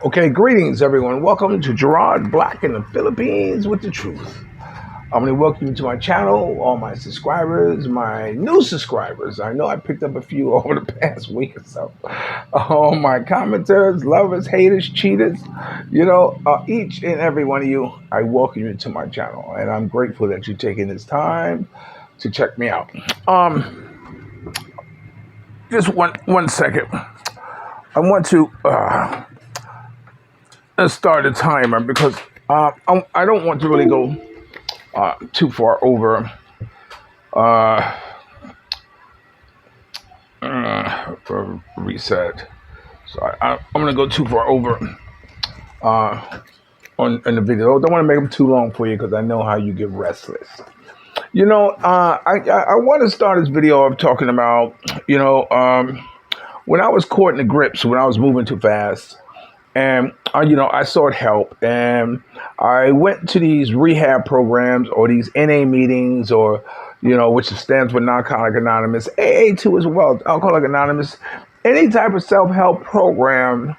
Okay, greetings everyone. Welcome to Gerard Black in the Philippines with the truth. I'm going to welcome you to my channel, all my subscribers, my new subscribers. I know I picked up a few over the past week or so. All my commenters, lovers, haters, cheaters, each and every one of you, I welcome you to my channel. And I'm grateful that you're taking this time to check me out. Just one second. I want to start a timer because I don't want to really go too far over reset. So I'm going to go too far over in the video. I don't want to make them too long for you because I know how you get restless. I want to start this video of talking about, when I was caught in the grips, when I was moving too fast. And, I sought help and I went to these rehab programs or these NA meetings or, which stands for Narcotic Anonymous, AA too as well, Alcoholic Anonymous, any type of self-help program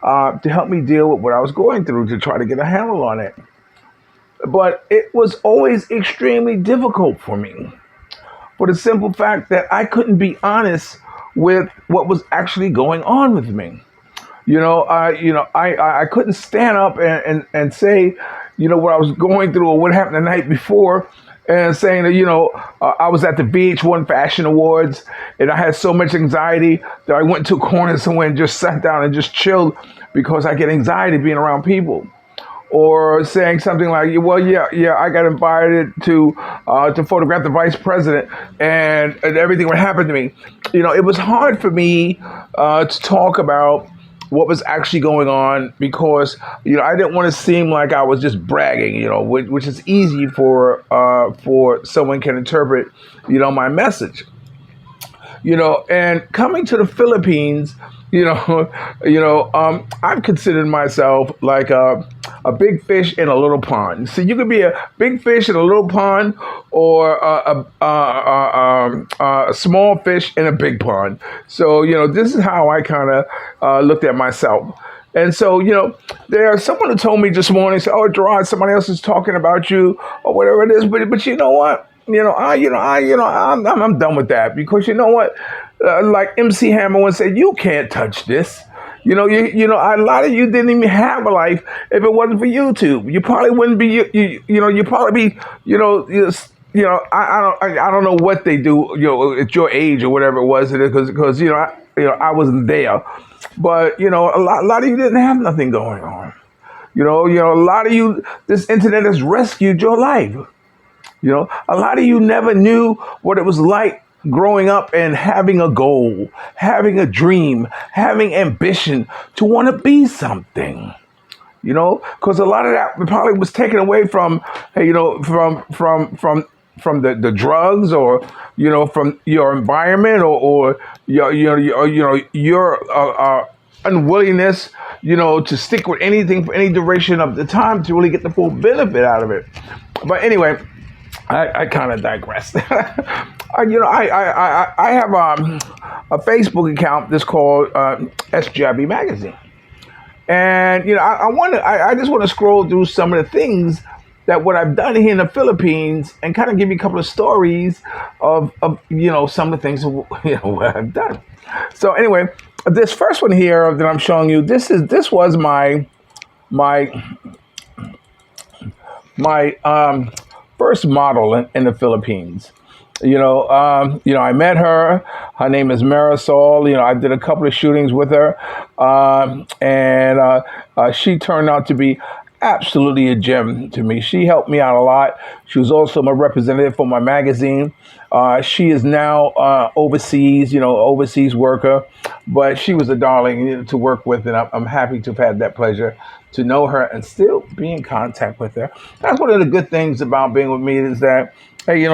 to help me deal with what I was going through to try to get a handle on it. But it was always extremely difficult for me for the simple fact that I couldn't be honest with what was actually going on with me. I couldn't stand up and say, what I was going through or what happened the night before and saying that, I was at the VH1 Fashion Awards and I had so much anxiety that I went to a corner somewhere and just sat down and just chilled because I get anxiety being around people. Or saying something like, well, yeah, I got invited to photograph the vice president and everything would happen to me. It was hard for me to talk about what was actually going on because, I didn't want to seem like I was just bragging, which is easy for someone can interpret, my message. And coming to the Philippines, I've considered myself like a big fish in a little pond. So you could be a big fish in a little pond or a small fish in a big pond. So, this is how I kind of looked at myself. And so, there's someone who told me this morning, said, "Oh, Gerard, somebody else is talking about you or whatever it is." But you know what? I'm done with that because you know what? Like MC Hammer once said, you can't touch this. A lot of you didn't even have a life if it wasn't for YouTube. You probably wouldn't be, you probably be, I don't know what they do, at your age or whatever it was, because I wasn't there, but a lot of you didn't have nothing going on. A lot of you, this internet has rescued your life. A lot of you never knew what it was like growing up and having a goal, having a dream, having ambition to want to be something. Because a lot of that probably was taken away from, from the drugs or, from your environment or your unwillingness, to stick with anything for any duration of the time to really get the full benefit out of it. But anyway, I kind of digress. I have a Facebook account that's called SJB Magazine, and I just want to scroll through some of the things that what I've done here in the Philippines and kind of give you a couple of stories of some of the things what I've done. So anyway, this first one here that I'm showing you, this was my first model in the Philippines. I met her. Her name is Marisol. I did a couple of shootings with her, and she turned out to be absolutely a gem to me. She helped me out a lot. She was also my representative for my magazine. She is now overseas, overseas worker, but she was a darling to work with, and I'm happy to have had that pleasure to know her and still be in contact with her. That's one of the good things about being with me is that, hey,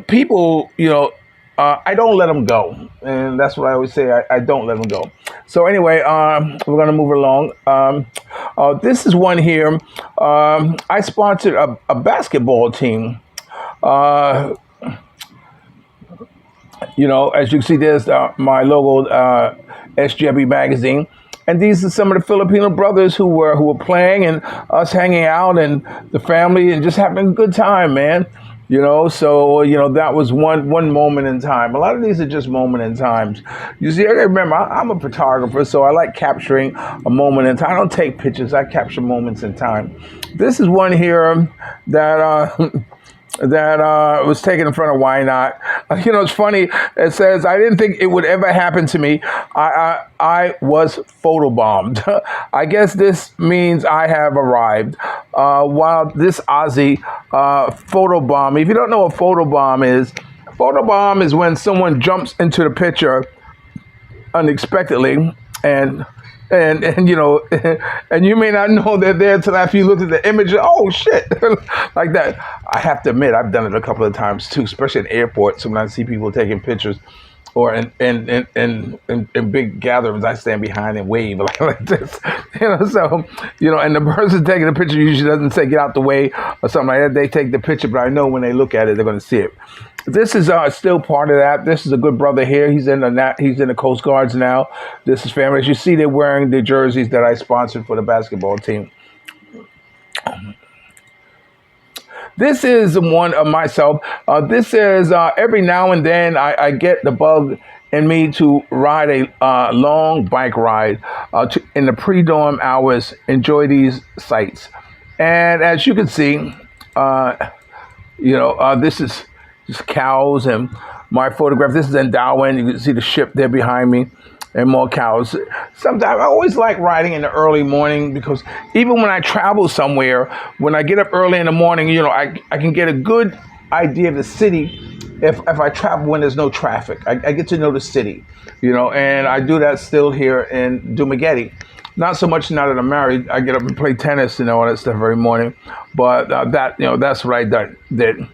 people, I don't let them go. And that's what I always say. I don't let them go. So anyway, we're going to move along. This is one here. I sponsored a basketball team. As you can see, there's my logo, SJB Magazine. And these are some of the Filipino brothers who were playing and us hanging out and the family and just having a good time, man. So that was one moment in time. A lot of these are just moment in times. You see, I remember I'm a photographer, so I like capturing a moment in time. I don't take pictures; I capture moments in time. This is one here that that was taken in front of Why Not. It's funny. It says, "I didn't think it would ever happen to me. I was photobombed." I guess this means I have arrived. While this Aussie photobomb, if you don't know what photobomb is when someone jumps into the picture unexpectedly and and you may not know they're there until after you look at the image. Oh shit, like that. I have to admit, I've done it a couple of times too, especially in airports. When I see people taking pictures, or in big gatherings, I stand behind and wave like this. So and the person taking the picture usually doesn't say get out the way or something like that. They take the picture, but I know when they look at it, they're going to see it. This is still part of that. This is a good brother here. He's in the Coast Guards now. This is family. As you see, they're wearing the jerseys that I sponsored for the basketball team. This is one of myself. This is every now and then I get the bug in me to ride a long bike ride in the pre-dawn hours, enjoy these sights. And as you can see, this is just cows and my photograph. This is in Darwin. You can see the ship there behind me and more cows. Sometimes I always like riding in the early morning because even when I travel somewhere, when I get up early in the morning, I can get a good idea of the city if I travel when there's no traffic. I get to know the city, and I do that still here in Dumaguete. Not so much now that I'm married. I get up and play tennis and all that stuff every morning, but that's what I did.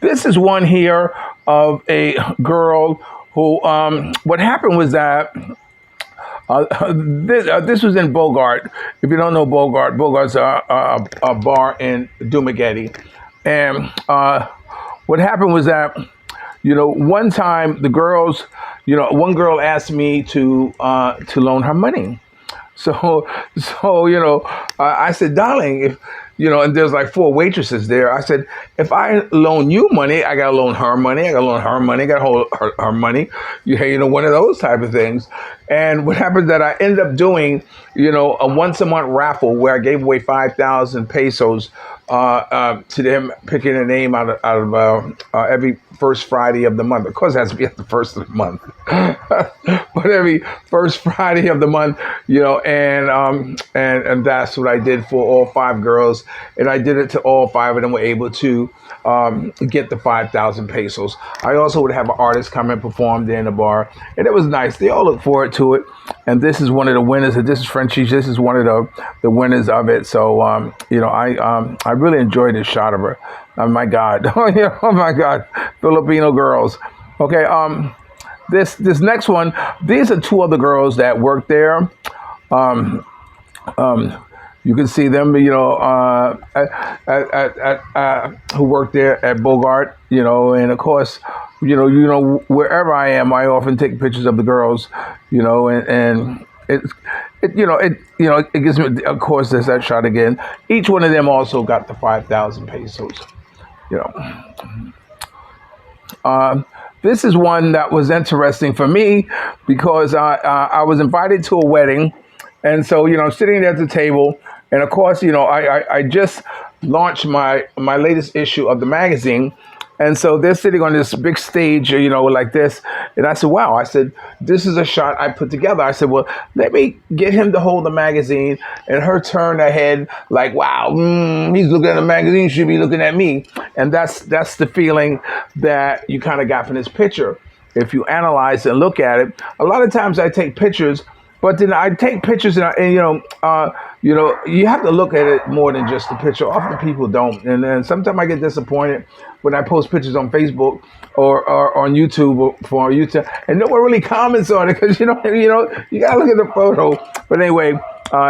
This is one here of a girl who, what happened was that this was in Bogart. If you don't know Bogart's a bar in Dumaguete. And what happened was that, one time the girls, one girl asked me to loan her money. So I said, darling, if and there's like 4 waitresses there. I said, if I loan you money, I gotta loan her money. I gotta loan her money. I gotta hold her money. One of those type of things. And what happened that I ended up doing, a once a month raffle where I gave away 5,000 pesos to them, picking a name out of every first Friday of the month. Of course, it has to be at the first of the month, but every first Friday of the month, and that's what I did for all 5 girls, and I did it to all 5 of them were able to get the 5,000 pesos. I also would have an artist come and perform there in the bar, and it was nice. They all look forward to it. And this is one of the winners. This is Frenchie. This is one of the winners of it. So I really enjoyed this shot of her. Oh my God! Oh my God! Filipino girls. Okay. This next one. These are 2 other girls that work there. You can see them, who work there at Bogart, and of course, wherever I am, I often take pictures of the girls, and it gives me, of course, there's that shot again. Each one of them also got the 5,000 pesos, This is one that was interesting for me because I was invited to a wedding. And so, sitting there at the table, and of course, I just launched my latest issue of the magazine. And so they're sitting on this big stage, like this. And I said, wow, I said, this is a shot I put together. I said, well, let me get him to hold the magazine and her turn her head like, wow, he's looking at the magazine, should be looking at me. And that's the feeling that you kind of got from this picture. If you analyze and look at it, a lot of times I take pictures, but then I take pictures and you have to look at it more than just the picture. Often people don't. And then sometimes I get disappointed when I post pictures on Facebook or on YouTube for YouTube, and no one really comments on it because you gotta look at the photo. But anyway,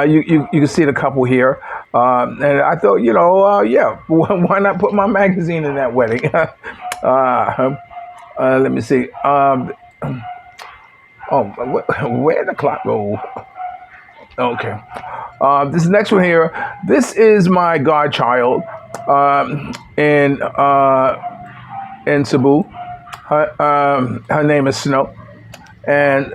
you can see the couple here, and I thought, yeah, why not put my magazine in that wedding? Let me see. Where the clock go? Okay. This next one here. This is my godchild, in Cebu. Her name is Snow, and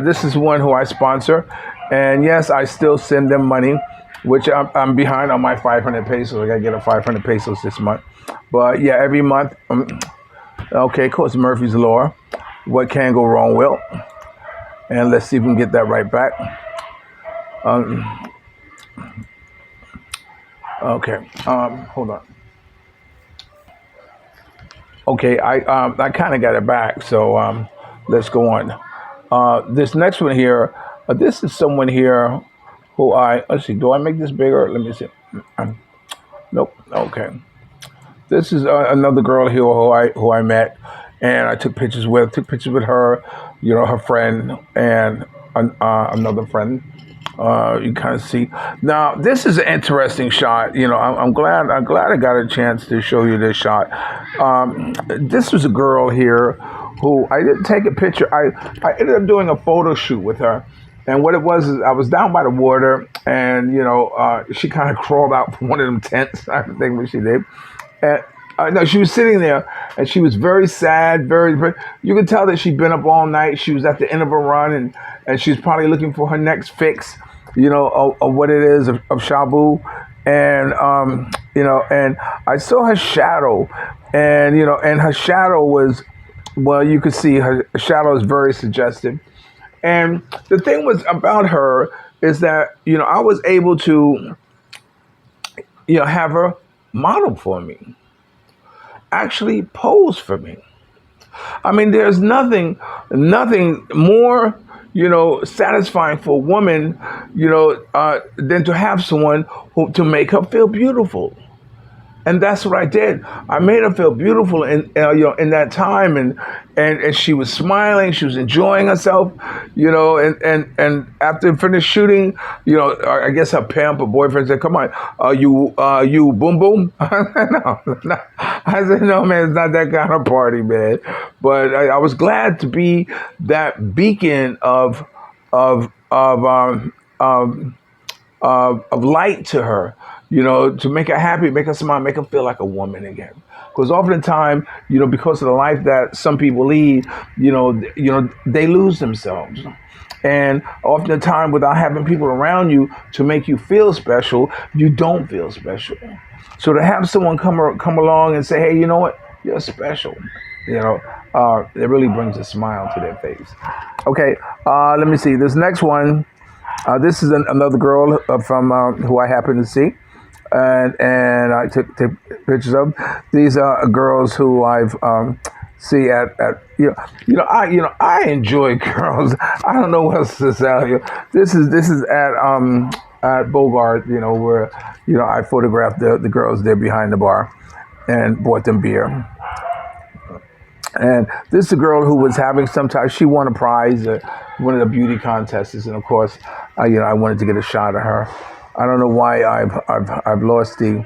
this is one who I sponsor. And yes, I still send them money, which I'm behind on my 500 pesos. I gotta get a 500 pesos this month. But yeah, every month. Okay, of course, Murphy's Law. What can go wrong, Will? And let's see if we can get that right back. Um, okay, hold on. Okay, I kind of got it back, so let's go on. This next one here, this is someone here who let's see, do I make this bigger? Let me see. Um, Nope. Okay. This is another girl here who I met, and I took pictures with. Took pictures with her, her friend, and another friend. You kind of see. Now this is an interesting shot. I'm glad I got a chance to show you this shot. This was a girl here who I didn't take a picture. I ended up doing a photo shoot with her. And what it was is I was down by the water, and she kind of crawled out from one of them tents. I think what she did, and no, she was sitting there, and she was very sad. Very. You could tell that she'd been up all night. She was at the end of her run, and she's probably looking for her next fix, of what it is of shabu, and and I saw her shadow, and her shadow was, well, you could see her shadow is very suggestive. And the thing was about her is that, I was able to, have her model for me, actually pose for me. I mean, there's nothing more, satisfying for a woman, than to have someone to make her feel beautiful. And that's what I did. I made her feel beautiful in that time, and she was smiling, she was enjoying herself, and after finished shooting, I guess her pimp or boyfriend said, "Come on, you boom boom." No. I said, "No, man, it's not that kind of party, man." But I was glad to be that beacon of light to her, to make her happy, make her smile, make her feel like a woman again. Because oftentimes, because of the life that some people lead, they lose themselves. And oftentimes, without having people around you to make you feel special, you don't feel special. So to have someone come along and say, "Hey, you know what? You're special," it really brings a smile to their face. Okay, let me see. This next one. This is another girl from who I happen to see, and I took pictures of. These are girls who I've see at I enjoy girls. I don't know what else to tell you. This is at Bogart, where I photographed the girls there behind the bar, and bought them beer. And this is a girl who was having she won a prize at one of the beauty contests, and of course, I wanted to get a shot of her. I don't know why I've lost the